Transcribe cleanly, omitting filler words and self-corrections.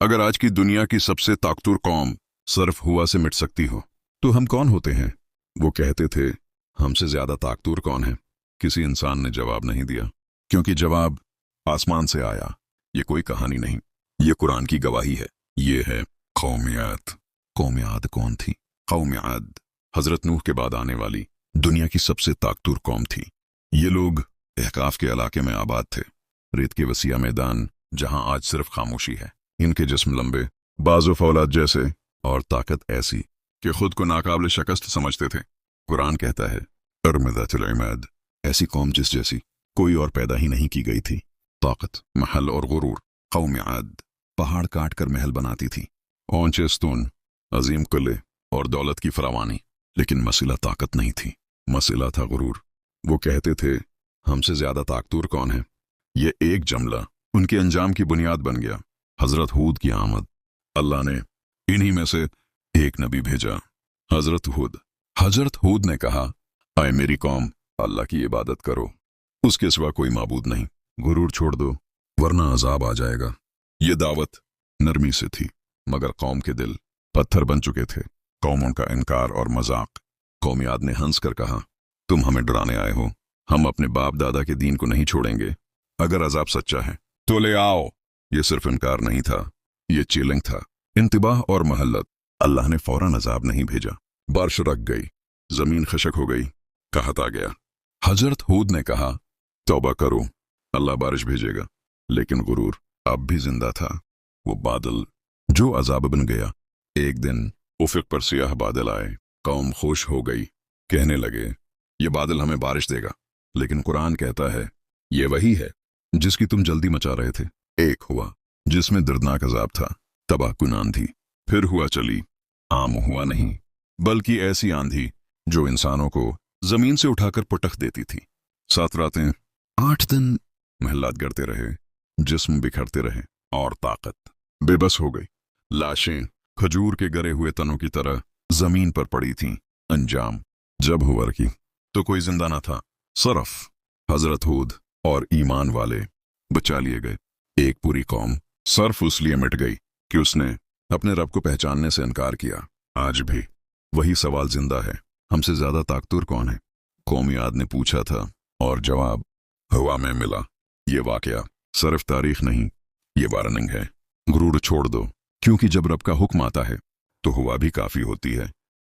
अगर आज की दुनिया की सबसे ताकतवर कौम सिर्फ हुआ से मिट सकती हो तो हम कौन होते हैं? वो कहते थे, हमसे ज्यादा ताकतवर कौन है? किसी इंसान ने जवाब नहीं दिया, क्योंकि जवाब आसमान से आया। ये कोई कहानी नहीं, ये कुरान की गवाही है। ये है कौमियत। कौमियत कौन थी? कौमियत हजरत नूह के बाद आने वाली दुनिया की सबसे ताकतवर कौम थी। ये लोग अहकाफ के इलाके में आबाद थे, रेत के वसीया मैदान जहां आज सिर्फ खामोशी है। इनके जिस्म लंबे, बाजो फौलाद जैसे और ताकत ऐसी कि खुद को नाकाबिल शिकस्त समझते थे। कुरान कहता है, अरमदातुल इमाद, ऐसी कौम जिस जैसी कोई और पैदा ही नहीं की गई थी। ताकत, महल और गुरूर। कौम आद पहाड़ काट कर महल बनाती थी, ऊंचे स्तून, अजीम किले और दौलत की फरावानी, लेकिन मसला ताकत नहीं थी, मसला था गुरूर। वो कहते थे, हमसे ज्यादा ताकतवर कौन है? ये एक जुमला उनके अंजाम की बुनियाद बन गया। हजरत हूद की आमद। अल्लाह ने इन्हीं में से एक नबी भेजा, हजरत हूद ने कहा, आए मेरी कौम, अल्लाह की इबादत करो, उसके सिवा कोई माबूद नहीं। गुरूर छोड़ दो वरना अजाब आ जाएगा। ये दावत नरमी से थी, मगर कौम के दिल पत्थर बन चुके थे। कौमों का इनकार और मजाक। कौमियाद ने हंस कर कहा, तुम हमें डराने आए हो, हम अपने बाप दादा के दीन को नहीं छोड़ेंगे। अगर अजाब सच्चा है तो ले आओ। ये सिर्फ इनकार नहीं था, ये चैलेंज था, इंतबाह और महल्लत। अल्लाह ने फौरन अजाब नहीं भेजा। बारिश रख गई, जमीन खशक हो गई, कहत आ गया। हजरत हूद ने कहा, तौबा करो, अल्लाह बारिश भेजेगा। लेकिन गुरूर अब भी जिंदा था। वो बादल जो अजाब बन गया। एक दिन उफक पर सियाह बादल आए, कौम खुश हो गई, कहने लगे, ये बादल हमें बारिश देगा। लेकिन कुरान कहता है, ये वही है जिसकी तुम जल्दी मचा रहे थे। एक हुआ जिसमें दर्दनाक अजाब था, तबाहकुन आंधी। फिर हुआ चली, आम हुआ नहीं, बल्कि ऐसी आंधी जो इंसानों को जमीन से उठाकर पटक देती थी। 7 रातें 8 दिन महलात गिरते रहे, जिस्म बिखरते रहे और ताकत बेबस हो गई। लाशें खजूर के गरे हुए तनों की तरह जमीन पर पड़ी थीं। अंजाम जब हुआ की तो कोई जिंदा न था, सिर्फ हजरत हूद और ईमान वाले बचा लिए गए। एक पूरी कौम सिर्फ उसलिए मिट गई कि उसने अपने रब को पहचानने से इनकार किया। आज भी वही सवाल जिंदा है, हमसे ज्यादा ताकतवर कौन है? कौमियाद ने पूछा था और जवाब हवा में मिला। ये वाकया सिर्फ तारीख नहीं, ये वार्निंग है। गुरूर छोड़ दो, क्योंकि जब रब का हुक्म आता है तो हवा भी काफी होती है।